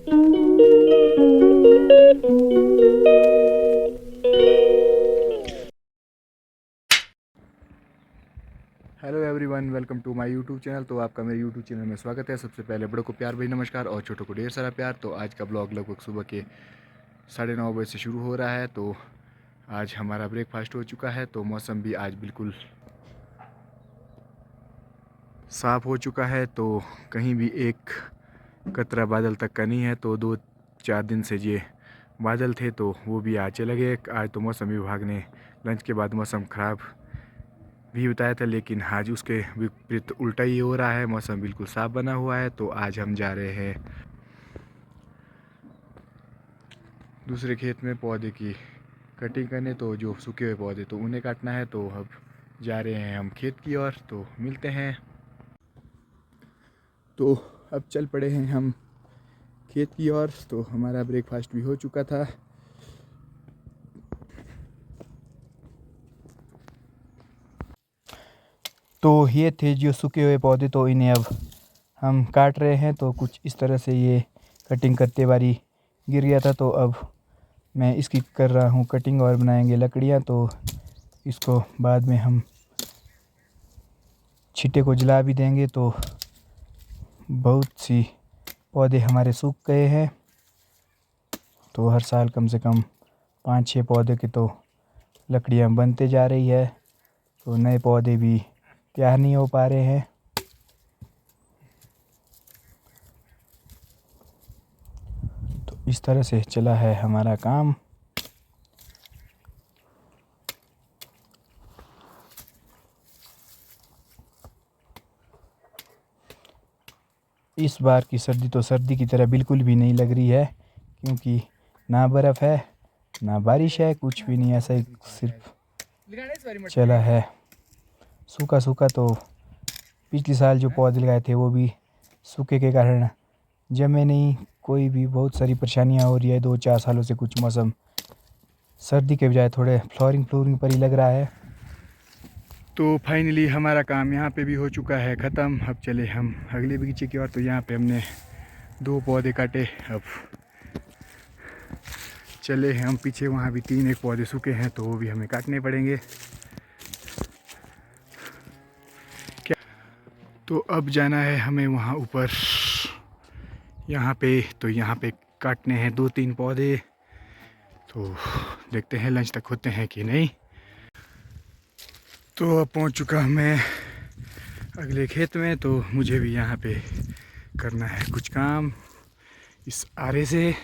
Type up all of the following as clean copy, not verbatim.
Hello everyone, welcome to my YouTube channel. तो आपका मेरे यूट्यूब चैनल में स्वागत है। सबसे पहले बड़ों को प्यार भरी नमस्कार और छोटों को ढेर सारा प्यार। तो आज का ब्लॉग लगभग सुबह के 9:30 बजे से शुरू हो रहा है। तो आज हमारा ब्रेकफास्ट हो चुका है। तो मौसम भी आज बिल्कुल साफ़ हो चुका है। तो कहीं भी एक कतरा बादल तक का नहीं है। तो 2-4 दिन से ये बादल थे तो वो भी आज चले गए। आज तो मौसम विभाग ने लंच के बाद मौसम ख़राब भी बताया था, लेकिन आज उसके विपरीत उल्टा ही हो रहा है। मौसम बिल्कुल साफ बना हुआ है। तो आज हम जा रहे हैं दूसरे खेत में पौधे की कटिंग करने। तो जो सूखे हुए पौधे तो उन्हें काटना है। तो अब जा रहे हैं हम खेत की ओर। तो मिलते हैं। तो अब चल पड़े हैं हम खेत की ओर। तो हमारा ब्रेकफास्ट भी हो चुका था। तो ये थे जो सूखे हुए पौधे, तो इन्हें अब हम काट रहे हैं। तो कुछ इस तरह से ये कटिंग करते बारी गिर गया था। तो अब मैं इसकी कर रहा हूँ कटिंग और बनाएंगे लकड़ियाँ। तो इसको बाद में हम छिट्टे को जला भी देंगे। तो बहुत सी पौधे हमारे सूख गए हैं। तो हर साल कम से कम 5-6 पौधे की तो लकड़ियाँ बनते जा रही है। तो नए पौधे भी तैयार नहीं हो पा रहे हैं। तो इस तरह से चला है हमारा काम। इस बार की सर्दी तो सर्दी की तरह बिल्कुल भी नहीं लग रही है, क्योंकि ना बर्फ़ है ना बारिश है, कुछ भी नहीं। ऐसा ही सिर्फ चला है सूखा सूखा। तो पिछले साल जो पौधे लगाए थे वो भी सूखे के कारण जमे नहीं। कोई भी बहुत सारी परेशानियां हो रही है 2-4 सालों से। कुछ मौसम सर्दी के बजाय थोड़े फ्लोरिंग पर ही लग रहा है। तो फाइनली हमारा काम यहाँ पे भी हो चुका है ख़त्म। अब चले हम अगले बगीचे की ओर। तो यहाँ पे हमने 2 पौधे काटे। अब चले हम पीछे, वहाँ भी 3-1 पौधे सूखे हैं तो वो भी हमें काटने पड़ेंगे। क्या तो अब जाना है हमें वहाँ ऊपर, यहाँ पे। तो यहाँ पे काटने हैं 2-3 पौधे। तो देखते हैं लंच तक होते हैं कि नहीं। तो अब पहुँच चुका मैं अगले खेत में। तो मुझे भी यहाँ पे करना है कुछ काम इस आरे से।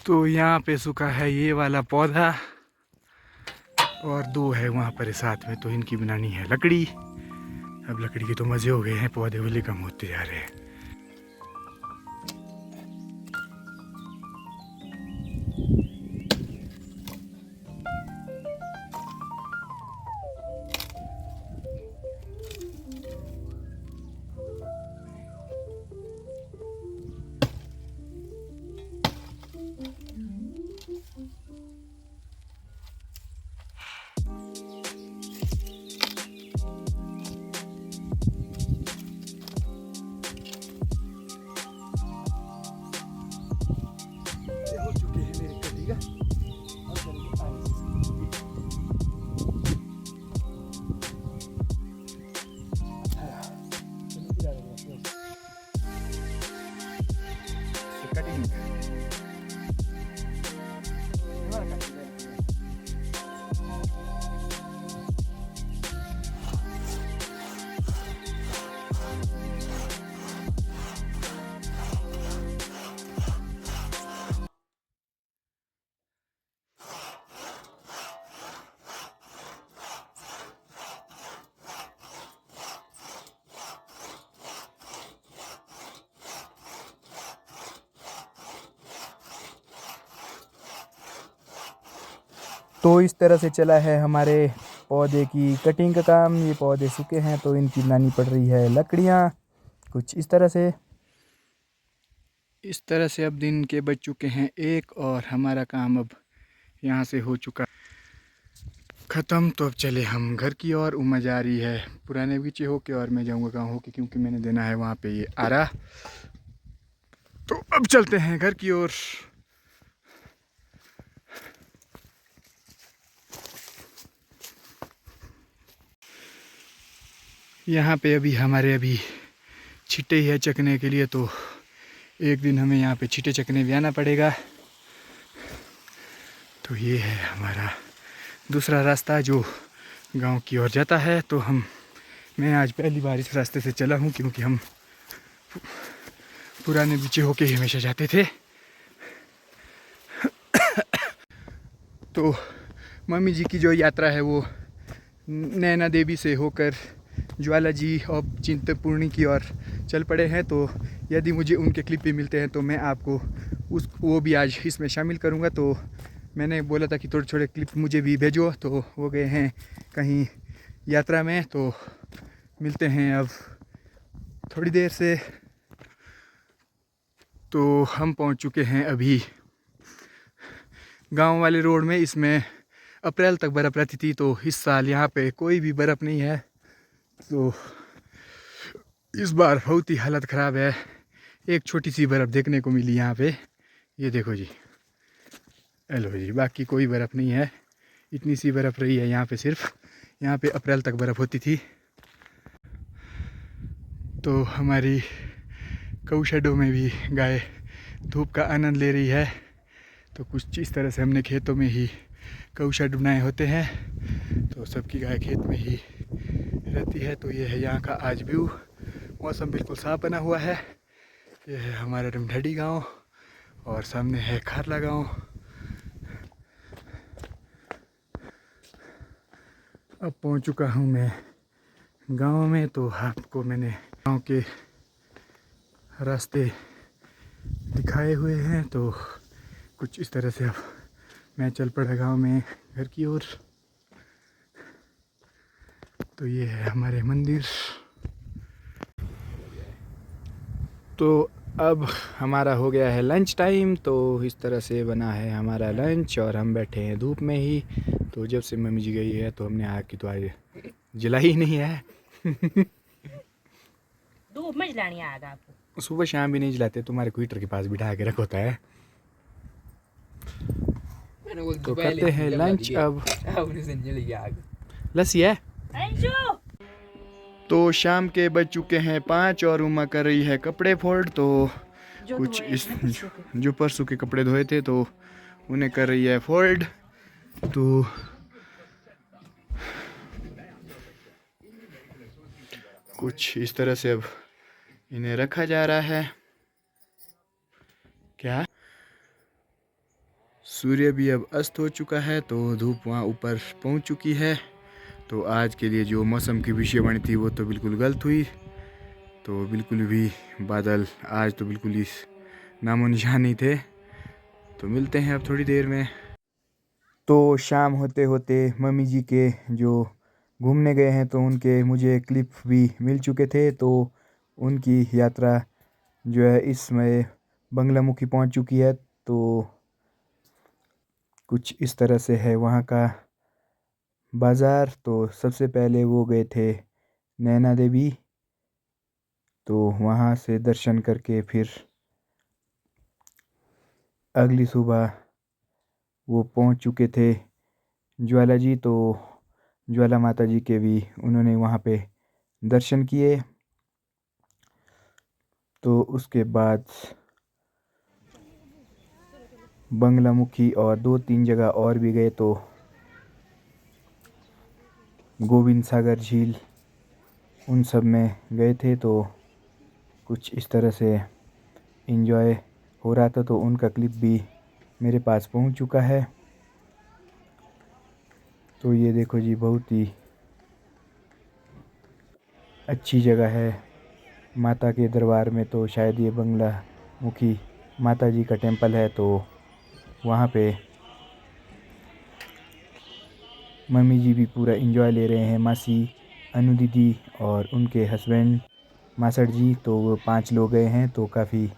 तो यहाँ पे सूखा है ये वाला पौधा और 2 है वहाँ पर साथ में। तो इनकी बनानी है लकड़ी। अब लकड़ी के तो मज़े हो गए हैं, पौधे वाले कम होते जा रहे हैं। हो चुके हैं मेरे कटिंग। अब चलेंगे आगे से कटिंग। तो इस तरह से चला है हमारे पौधे की कटिंग का काम। ये पौधे सूखे हैं तो इनकी बनानी पड़ रही है लकड़ियाँ कुछ इस तरह से। अब दिन के बज चुके हैं 1 और हमारा काम अब यहाँ से हो चुका। ख़त्म। तो अब चले हम घर की ओर। उम्मा जा रही है पुराने बगीचे होके और मैं जाऊंगा गाँव होके, क्योंकि मैंने देना है वहाँ पे ये आरा। तो अब चलते हैं घर की ओर। यहाँ पे अभी छिट्टे ही है चकने के लिए, तो एक दिन हमें यहाँ पे छिट्टे चकने भी आना पड़ेगा। तो ये है हमारा दूसरा रास्ता जो गांव की ओर जाता है। तो मैं आज पहली बार इस रास्ते से चला हूँ, क्योंकि हम पुराने पीछे होके ही हमेशा जाते थे। तो मम्मी जी की जो यात्रा है वो नैना देवी से होकर ज्वाला जी और चिंतपूर्णी की ओर चल पड़े हैं। तो यदि मुझे उनके क्लिप भी मिलते हैं तो मैं आपको वो भी आज इसमें शामिल करूँगा। तो मैंने बोला था कि थोड़े थोड़े क्लिप मुझे भी भेजो, तो वो गए हैं कहीं यात्रा में। तो मिलते हैं अब थोड़ी देर से। तो हम पहुंच चुके हैं अभी गांव वाले रोड में। इसमें अप्रैल तक बर्फ़ रहती थी, तो इस साल यहाँ पे कोई भी बर्फ़ नहीं है। तो इस बार बहुत ही हालत ख़राब है। एक छोटी सी बर्फ़ देखने को मिली यहाँ पे, ये देखो जी। हेलो जी, बाकी कोई बर्फ़ नहीं है। इतनी सी बर्फ़ रही है यहाँ पे, सिर्फ यहाँ पे अप्रैल तक बर्फ़ होती थी। तो हमारी गऊ शेडों में भी गाय धूप का आनंद ले रही है। तो कुछ इस तरह से हमने खेतों में ही गऊ शेड बनाए होते हैं, तो सबकी गाय खेत में ही रहती है। तो ये है यहाँ का आज व्यू। मौसम बिल्कुल साफ बना हुआ है। ये है हमारा रमढड़ी गांव और सामने है खारला गांव। अब पहुंच चुका हूं मैं गांव में। तो आपको मैंने गांव के रास्ते दिखाए हुए हैं। तो कुछ इस तरह से अब मैं चल पड़ा गांव में घर की ओर। तो ये है हमारे मंदिर। तो अब हमारा हो गया है लंच टाइम। तो इस तरह से बना है हमारा लंच और हम बैठे हैं धूप में ही। तो जब से मम्मी जी गई है तो हमने आग की तो आज जलाई ही नहीं है। धूप में जलानी आग आपको? सुबह शाम भी नहीं जलाते, तुम्हारे हीटर के पास बिठा के रखा होता है। तो करते हैं लंच अब। लस्सी है। तो शाम के बज चुके हैं 5 और उमा कर रही है कपड़े फोल्ड। तो कुछ इस जो परसों के कपड़े धोए थे तो उन्हें कर रही है फोल्ड। तो कुछ इस तरह से अब इन्हें रखा जा रहा है। क्या सूर्य भी अब अस्त हो चुका है, तो धूप वहाँ ऊपर पहुँच चुकी है। तो आज के लिए जो मौसम की भविष्यवाणी थी वो तो बिल्कुल गलत हुई। तो बिल्कुल भी बादल आज तो बिल्कुल ही नामो निशान नहीं थे। तो मिलते हैं अब थोड़ी देर में। तो शाम होते होते मम्मी जी के जो घूमने गए हैं तो उनके मुझे क्लिप भी मिल चुके थे। तो उनकी यात्रा जो है इस समय बंगलामुखी पहुंच चुकी है। तो कुछ इस तरह से है वहाँ का बाज़ार। तो सबसे पहले वो गए थे नैना देवी, तो वहाँ से दर्शन करके फिर अगली सुबह वो पहुँच चुके थे ज्वाला जी। तो ज्वाला माता जी के भी उन्होंने वहाँ पे दर्शन किए। तो उसके बाद बंगलामुखी और 2-3 जगह और भी गए। तो गोविंद सागर झील उन सब में गए थे। तो कुछ इस तरह से एंजॉय हो रहा था। तो उनका क्लिप भी मेरे पास पहुंच चुका है। तो ये देखो जी, बहुत ही अच्छी जगह है माता के दरबार में। तो शायद ये बंगलामुखी माता जी का टेंपल है। तो वहाँ पे मम्मी जी भी पूरा एंजॉय ले रहे हैं। मासी अनु दीदी और उनके हस्बैंड मासड़ जी, तो वो 5 लोग गए हैं। तो काफ़ी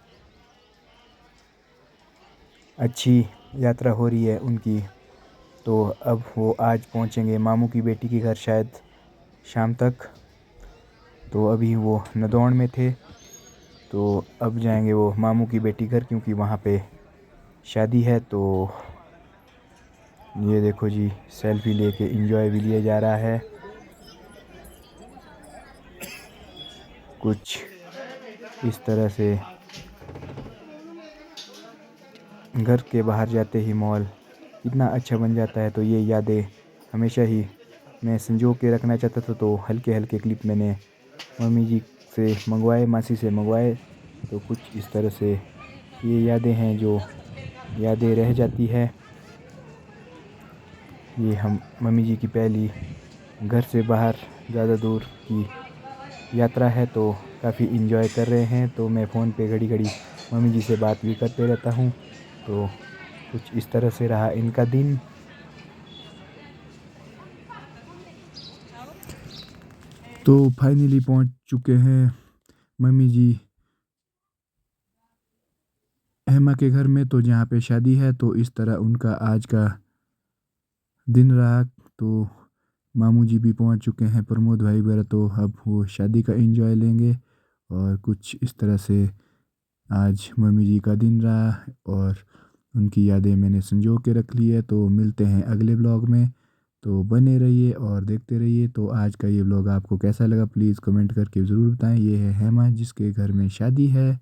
अच्छी यात्रा हो रही है उनकी। तो अब वो आज पहुंचेंगे मामू की बेटी के घर शायद शाम तक। तो अभी वो नदौन में थे, तो अब जाएंगे वो मामू की बेटी घर, क्योंकि वहाँ पे शादी है। तो ये देखो जी, सेल्फी लेके एंजॉय भी लिया जा रहा है। कुछ इस तरह से घर के बाहर जाते ही माहौल इतना अच्छा बन जाता है। तो ये यादें हमेशा ही मैं संजो के रखना चाहता था। तो हल्के हल्के क्लिप मैंने मम्मी जी से मंगवाए, मासी से मंगवाए। तो कुछ इस तरह से ये यादें हैं जो यादें रह जाती है। ये हम मम्मी जी की पहली घर से बाहर ज़्यादा दूर की यात्रा है, तो काफ़ी इन्जॉय कर रहे हैं। तो मैं फ़ोन पे घड़ी घड़ी मम्मी जी से बात भी करते रहता हूँ। तो कुछ इस तरह से रहा इनका दिन। तो फाइनली पहुँच चुके हैं मम्मी जी हेमा के घर में, तो जहाँ पे शादी है। तो इस तरह उनका आज का दिन रहा। तो मामू जी भी पहुँच चुके हैं, प्रमोद भाई वगैरह। तो अब वो शादी का एंजॉय लेंगे। और कुछ इस तरह से आज मम्मी जी का दिन रहा, और उनकी यादें मैंने संजो के रख ली है। तो मिलते हैं अगले ब्लॉग में, तो बने रहिए और देखते रहिए। तो आज का ये ब्लॉग आपको कैसा लगा प्लीज़ कमेंट करके ज़रूर बताएं। ये है हेमा जिसके घर में शादी है।